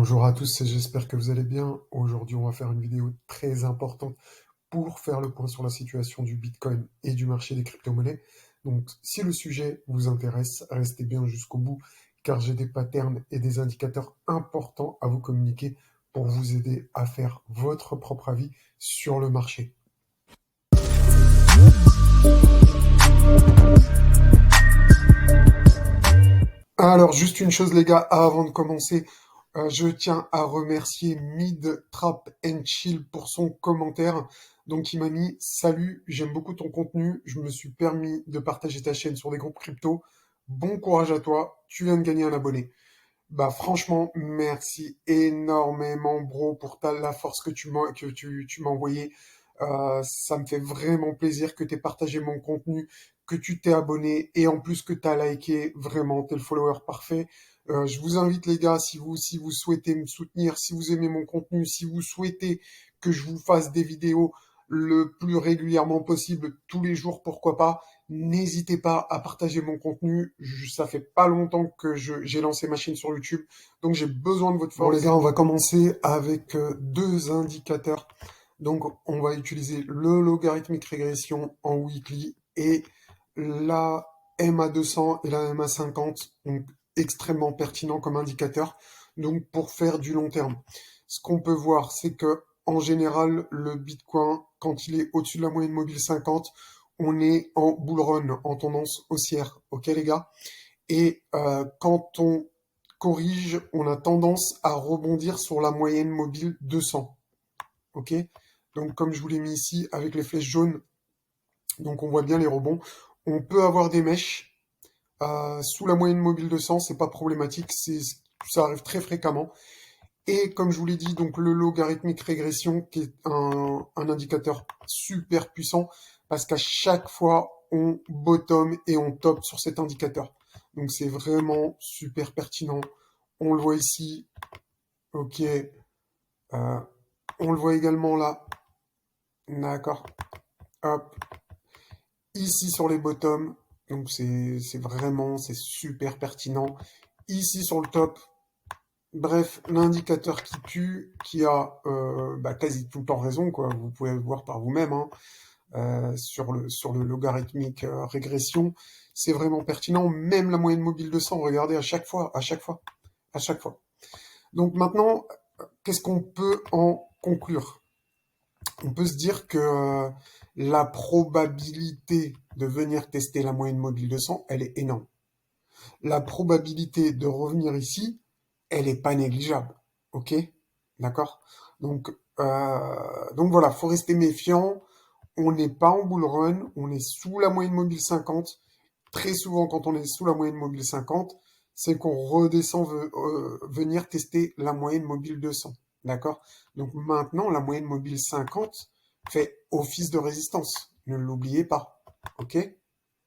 Bonjour à tous et j'espère que vous allez bien. Aujourd'hui, on va faire une vidéo très importante pour faire le point sur la situation du Bitcoin et du marché des crypto-monnaies. Donc, si le sujet vous intéresse, restez bien jusqu'au bout car j'ai des patterns et des indicateurs importants à vous communiquer pour vous aider à faire votre propre avis sur le marché. Alors, juste une chose, les gars, avant de commencer, je tiens à remercier Mid Trap and Chill pour son commentaire. Donc, il m'a mis: Salut, j'aime beaucoup ton contenu. Je me suis permis de partager ta chaîne sur des groupes crypto. Bon courage à toi. Tu viens de gagner un abonné. Bah, franchement, merci énormément, bro, pour la force que tu m'as envoyé. Ça me fait vraiment plaisir que tu aies partagé mon contenu, que tu t'es abonné et en plus que tu as liké. Vraiment, t'es le follower parfait. Je vous invite, les gars, si vous souhaitez me soutenir, si vous aimez mon contenu, si vous souhaitez que je vous fasse des vidéos le plus régulièrement possible, tous les jours, pourquoi pas, n'hésitez pas à partager mon contenu. Ça fait pas longtemps que j'ai lancé ma chaîne sur YouTube, donc j'ai besoin de votre force. Bon, les gars, on va commencer avec deux indicateurs. Donc, on va utiliser le logarithmique régression en weekly et la MA200 et la MA50, donc extrêmement pertinent comme indicateur. Donc, pour faire du long terme, ce qu'on peut voir, c'est que en général, le Bitcoin, quand il est au-dessus de la moyenne mobile 50, on est en bull run, en tendance haussière. Ok, les gars? Et quand on corrige, on a tendance à rebondir sur la moyenne mobile 200. Ok? Donc, comme je vous l'ai mis ici avec les flèches jaunes, donc on voit bien les rebonds. On peut avoir des mèches sous la moyenne mobile 200, c'est pas problématique, ça arrive très fréquemment. Et comme je vous l'ai dit, donc le logarithmique régression, qui est un indicateur super puissant, parce qu'à chaque fois, on bottom et on top sur cet indicateur. Donc c'est vraiment super pertinent. On le voit ici. Ok. On le voit également là. D'accord. Hop. Ici sur les bottoms. Donc c'est super pertinent. Ici sur le top. Bref, l'indicateur qui tue, qui a quasi tout le temps raison, quoi. Vous pouvez le voir par vous-même, hein, sur le logarithmique régression. C'est vraiment pertinent. Même la moyenne mobile de 100, regardez à chaque fois, à chaque fois, à chaque fois. Donc maintenant, qu'est-ce qu'on peut en conclure? On peut se dire que la probabilité de venir tester la moyenne mobile de 100, elle est énorme. La probabilité de revenir ici, elle est pas négligeable. Ok? D'accord? Donc voilà, faut rester méfiant. On n'est pas en bull run, on est sous la moyenne mobile 50. Très souvent, quand on est sous la moyenne mobile 50, c'est qu'on redescend venir tester la moyenne mobile 200. D'accord? Donc maintenant, la moyenne mobile 50 fait office de résistance. Ne l'oubliez pas. Ok?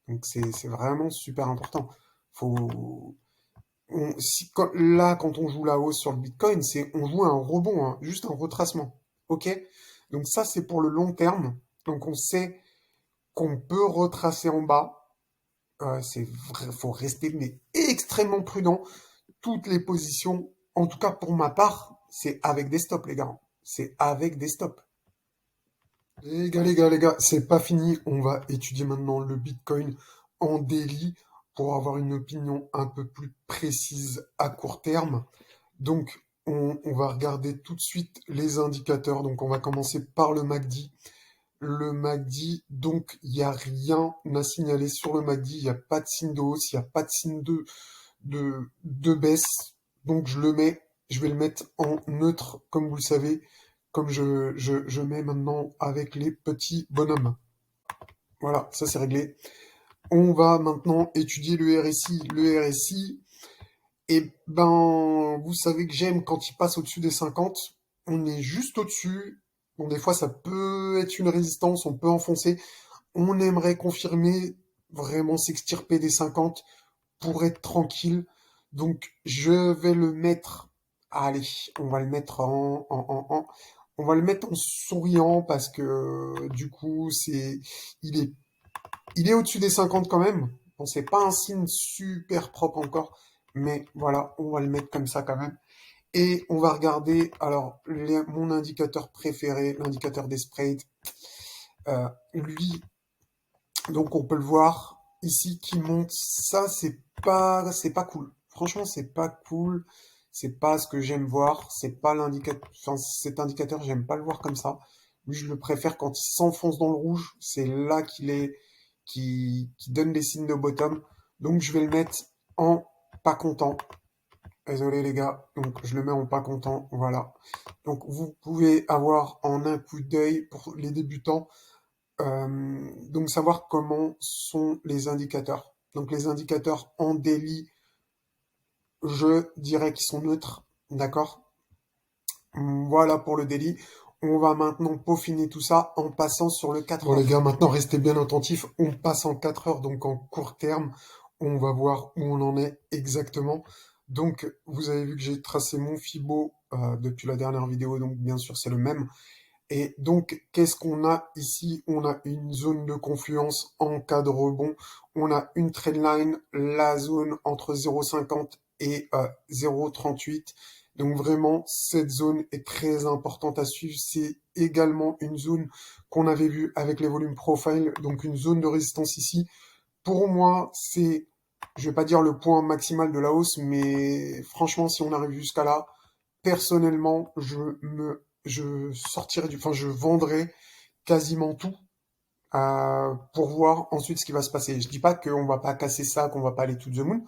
Donc c'est vraiment super important. Faut, quand on joue la hausse sur le Bitcoin, on joue un rebond, hein, juste un retracement. Ok? Donc ça, c'est pour le long terme. Donc on sait qu'on peut retracer en bas. Faut rester mais extrêmement prudent. Toutes les positions, en tout cas pour ma part, c'est avec des stops, les gars. C'est avec des stops. Les gars, c'est pas fini. On va étudier maintenant le Bitcoin en daily pour avoir une opinion un peu plus précise à court terme. Donc, on va regarder tout de suite les indicateurs. Donc, on va commencer par le MACD. Le MACD, donc, il n'y a rien à signaler sur le MACD. Il n'y a pas de signe de hausse, il n'y a pas de signe de baisse. Donc, je vais le mettre en neutre, comme vous le savez, comme je mets maintenant avec les petits bonhommes. Voilà, ça c'est réglé. On va maintenant étudier le RSI. Le RSI, eh ben, vous savez que j'aime quand il passe au-dessus des 50. On est juste au-dessus. Bon, des fois, ça peut être une résistance, on peut enfoncer. On aimerait confirmer, vraiment s'extirper des 50 pour être tranquille. Donc, je vais le mettre. Allez, on va le mettre on va le mettre en souriant parce que du coup, il est, il est au-dessus des 50 quand même. Bon, c'est pas un signe super propre encore, mais voilà, on va le mettre comme ça quand même. Et on va regarder, alors, mon indicateur préféré, l'indicateur des spreads. Lui, donc on peut le voir ici qui monte. Ça, c'est pas cool. Franchement, c'est pas cool. C'est pas ce que j'aime voir. C'est pas l'indicateur, enfin, cet indicateur, j'aime pas le voir comme ça. Lui, je le préfère quand il s'enfonce dans le rouge. C'est là qui donne les signes de bottom. Donc, je vais le mettre en pas content. Désolé les gars, donc je le mets en pas content, voilà. Donc vous pouvez avoir en un coup d'œil pour les débutants, donc savoir comment sont les indicateurs. Donc les indicateurs en daily, je dirais qu'ils sont neutres, d'accord? Voilà pour le daily. On va maintenant peaufiner tout ça en passant sur le 4 heures. Bon les gars, maintenant restez bien attentifs, on passe en 4 heures, donc en court terme, on va voir où on en est exactement. Donc vous avez vu que j'ai tracé mon Fibo depuis la dernière vidéo, donc bien sûr c'est le même. Et donc, qu'est-ce qu'on a ici? On a une zone de confluence en cas de rebond. On a une trendline, la zone entre 0,50 et 0,38. Donc vraiment, cette zone est très importante à suivre. C'est également une zone qu'on avait vue avec les volumes profile, donc une zone de résistance ici. Pour moi, c'est, je vais pas dire le point maximal de la hausse, mais franchement, si on arrive jusqu'à là, personnellement, je sortirai enfin, je vendrai quasiment tout pour voir ensuite ce qui va se passer. Je dis pas qu'on va pas casser ça, qu'on va pas aller to the moon,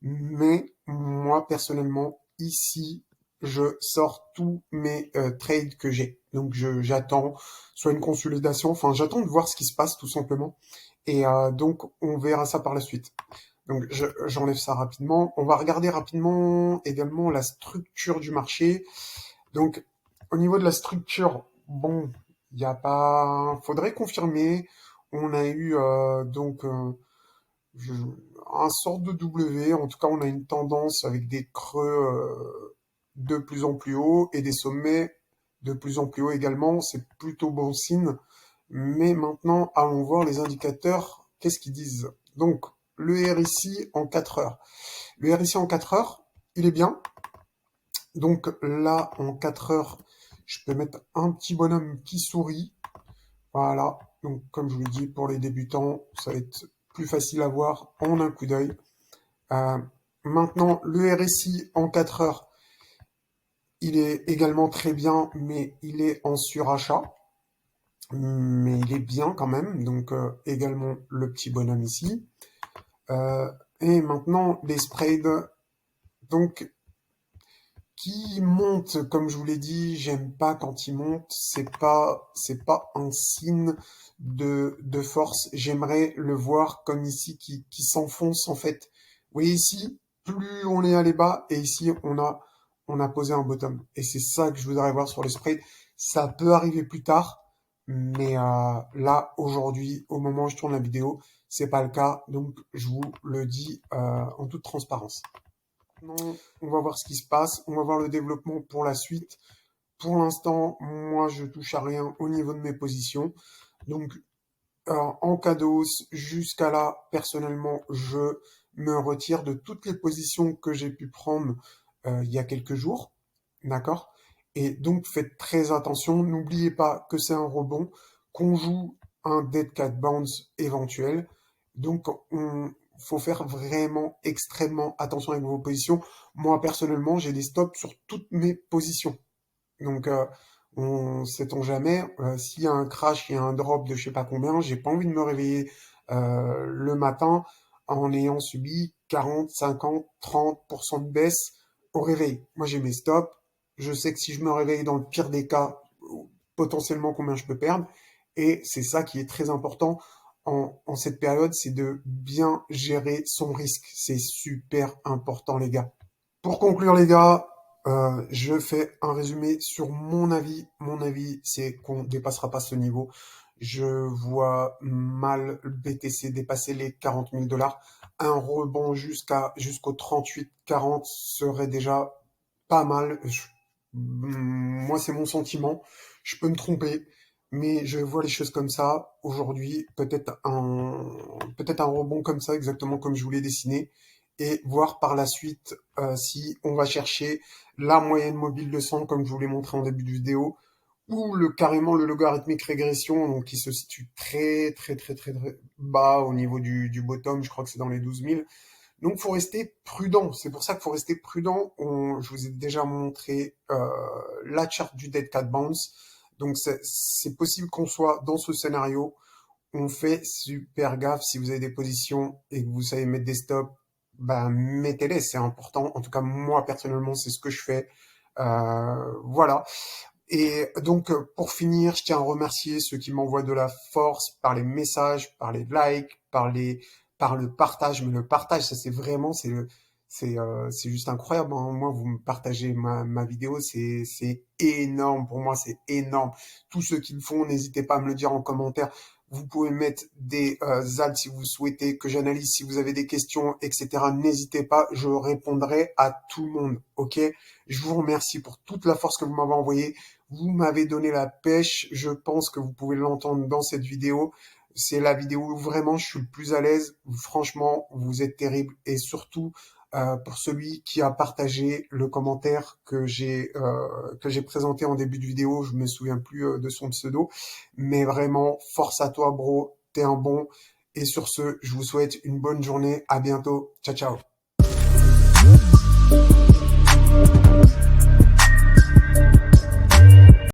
mais moi, personnellement, ici, je sors tous mes trades que j'ai. Donc, j'attends soit une consolidation, enfin, j'attends de voir ce qui se passe, tout simplement. Et donc, on verra ça par la suite. Donc, j'enlève ça rapidement. On va regarder rapidement également la structure du marché. Donc, au niveau de la structure, bon, il n'y a pas... Faudrait confirmer. On a eu je- un sort de W. En tout cas, on a une tendance avec des creux de plus en plus haut et des sommets de plus en plus haut également. C'est plutôt bon signe. Mais maintenant, allons voir les indicateurs. Qu'est-ce qu'ils disent? Donc, le RSI en 4 heures. Le RSI en 4 heures, il est bien. Donc là, en 4 heures, je peux mettre un petit bonhomme qui sourit. Voilà. Donc, comme je vous l'ai dit, pour les débutants, ça va être plus facile à voir en un coup d'œil. Euh, Maintenant, le RSI en 4 heures, il est également très bien, mais il est en surachat. Mais il est bien quand même. Donc, également le petit bonhomme ici. Euh, et maintenant, les spreads. Donc, qui monte, comme je vous l'ai dit, j'aime pas quand il monte, c'est pas un signe de force. J'aimerais le voir comme ici qui s'enfonce en fait. Vous voyez ici, plus on est allé bas et ici on a posé un bottom. Et c'est ça que je voudrais voir sur les spreads. Ça peut arriver plus tard, mais là aujourd'hui, au moment où je tourne la vidéo, c'est pas le cas. Donc je vous le dis en toute transparence. Non, on va voir ce qui se passe, on va voir le développement pour la suite. Pour l'instant, moi, je touche à rien au niveau de mes positions. Donc, en cas de hausse, jusqu'à là, personnellement, je me retire de toutes les positions que j'ai pu prendre il y a quelques jours. D'accord? Et donc, faites très attention. N'oubliez pas que c'est un rebond, qu'on joue un dead cat bounce éventuel. Donc, faut faire vraiment extrêmement attention avec vos positions. Moi, personnellement, j'ai des stops sur toutes mes positions. Donc, on sait-on jamais, s'il y a un crash, il y a un drop de je sais pas combien, j'ai pas envie de me réveiller le matin en ayant subi 40, 50, 30% de baisse au réveil. Moi, j'ai mes stops. Je sais que si je me réveille dans le pire des cas, potentiellement combien je peux perdre. Et c'est ça qui est très important en cette période, c'est de bien gérer son risque. C'est super important, les gars. Pour conclure, les gars, je fais un résumé sur mon avis. Mon avis, c'est qu'on ne dépassera pas ce niveau. Je vois mal le BTC dépasser les 40 000 dollars. Un rebond jusqu'au 38-40 serait déjà pas mal. Moi, c'est mon sentiment. Je peux me tromper, mais je vois les choses comme ça. Aujourd'hui, peut-être un rebond comme ça, exactement comme je voulais dessiner. et voir par la suite si on va chercher la moyenne mobile de 100 comme je vous l'ai montré en début de vidéo ou carrément le logarithmique régression donc qui se situe très bas au niveau du bottom, je crois que c'est dans les 12 000. Donc, faut rester prudent. C'est pour ça qu'il faut rester prudent. Je vous ai déjà montré la charte du Dead Cat Bounce. Donc, c'est possible qu'on soit dans ce scénario. On fait super gaffe. Si vous avez des positions et que vous savez mettre des stops, ben, mettez-les. C'est important. En tout cas, moi, personnellement, c'est ce que je fais. Voilà. Et donc, pour finir, je tiens à remercier ceux qui m'envoient de la force par les messages, par les likes, par le partage. Mais le partage, ça c'est vraiment, c'est juste incroyable, hein. Moi, vous me partagez ma vidéo, c'est énorme. Pour moi, c'est énorme. Tous ceux qui le font, n'hésitez pas à me le dire en commentaire. Vous pouvez mettre des ads si vous souhaitez que j'analyse, si vous avez des questions, etc. N'hésitez pas, je répondrai à tout le monde, ok? Je vous remercie pour toute la force que vous m'avez envoyée. Vous m'avez donné la pêche. Je pense que vous pouvez l'entendre dans cette vidéo. C'est la vidéo où vraiment je suis le plus à l'aise. Franchement, vous êtes terrible. Et surtout, pour celui qui a partagé le commentaire que j'ai présenté en début de vidéo, je me souviens plus de son pseudo. Mais vraiment, force à toi, bro. T'es un bon. Et sur ce, je vous souhaite une bonne journée. À bientôt. Ciao, ciao.